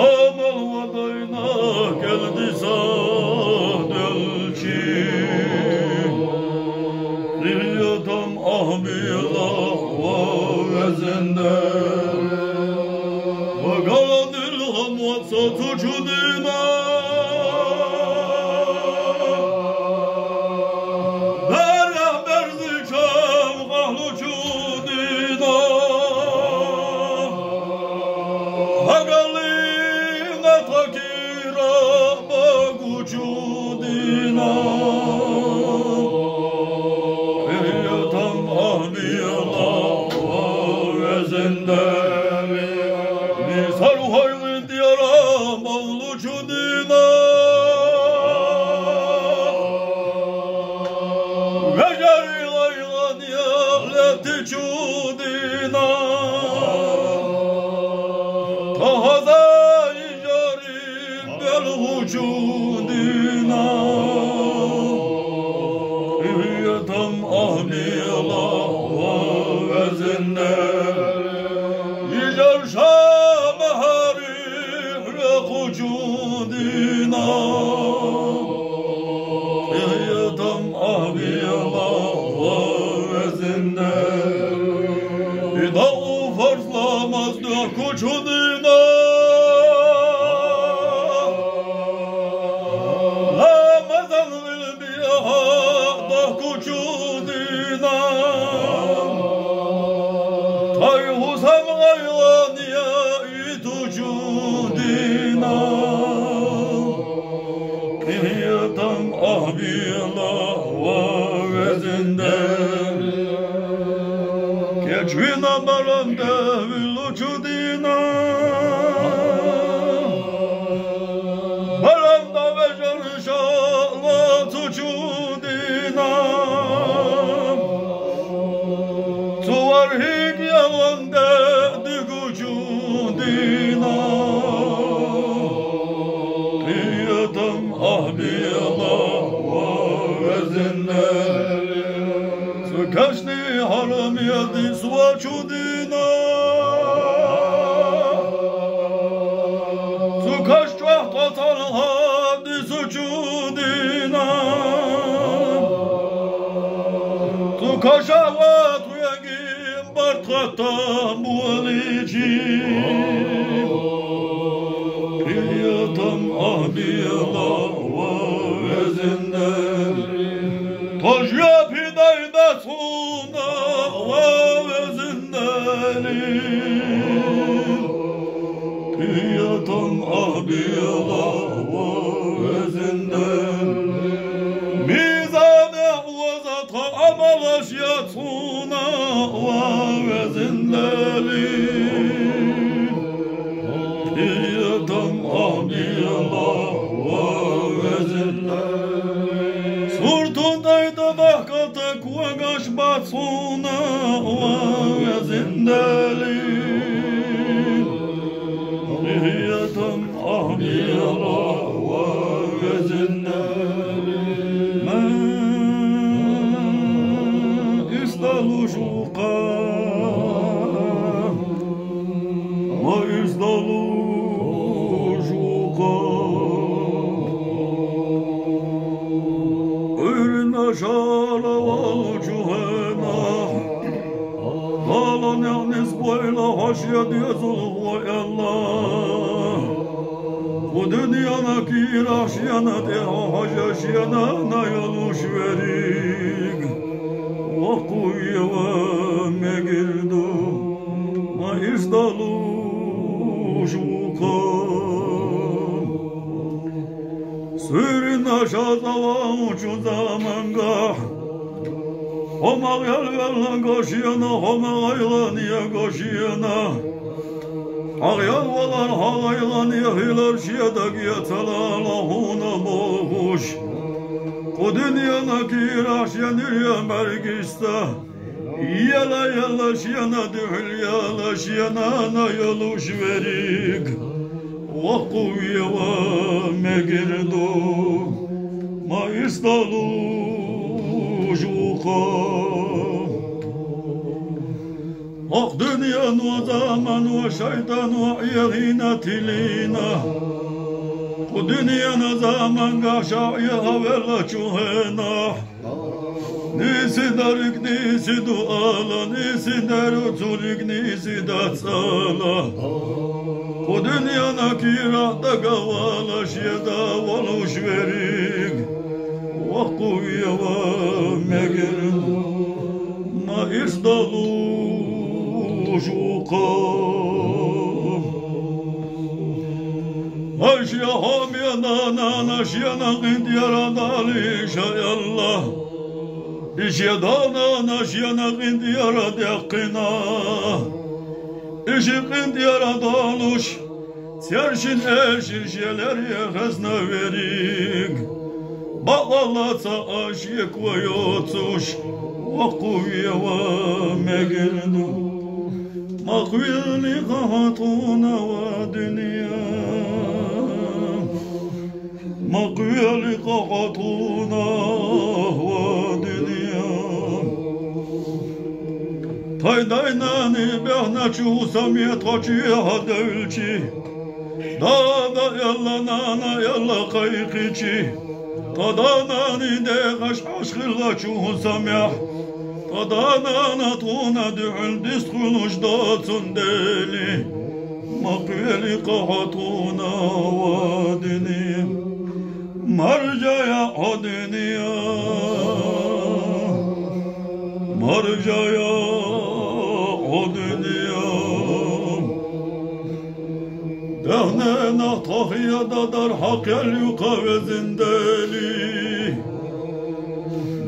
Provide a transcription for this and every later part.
Amal vadayna geldi sadelçi Lilyatam ahmila vezende Vagalanil hamvat satucudina حق دنيا وزمن وشيطان وعيهنا تلينا ودنيا زمن قشاعيها ولا شوهنا نيسي دارك نيسي دوالا نيسي دارو تورك نيسي داتسالا ودنيا نكيرا دقوالا شيدا والوشوريك وقوية ومجر ما إصدالوش وقام أشياء هم يدانا أشياء نغيد يردالي شاء الله إشياء دانا أشياء نغيد يرد يقنا إشياء قيد يردالوش تيرشن أشياء شيالر يخزنا وريق Bağlatsa aşık ve yotuş Vakkuya ve megirdu Makvili kahatuna ve dünya Makvili kahatuna ve dünya Taydaynani behna çuhsam yetaçı hadölçi Dada yalla nana yalla kayıkıçı Tadanani de aşkılla çuhu samyah Tadanana tuna düğül diskuluş datsun deli Makveli kahatuna vadini Marcaya o dünya Marcaya o dünya Dehnena tahiyada dar hakel yukavezindeli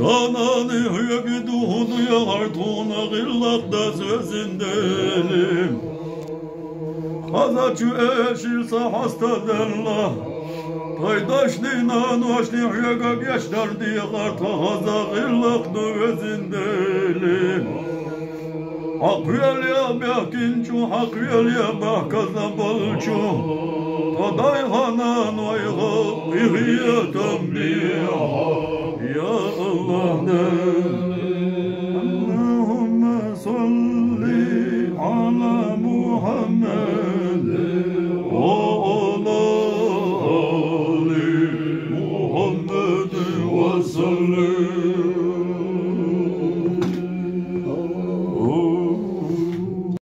Danani hüyegiduhunu yahartuna gillakda sözindeli Hazaçu eşirse hastadenla Paydaşlina nuaşli hüyega geçler diye karta haza gillakda vezindeli Hakkıyel ya behkinçu, hakkıyel ya behkazna balçu Taday hanan vayga ihiyatan bir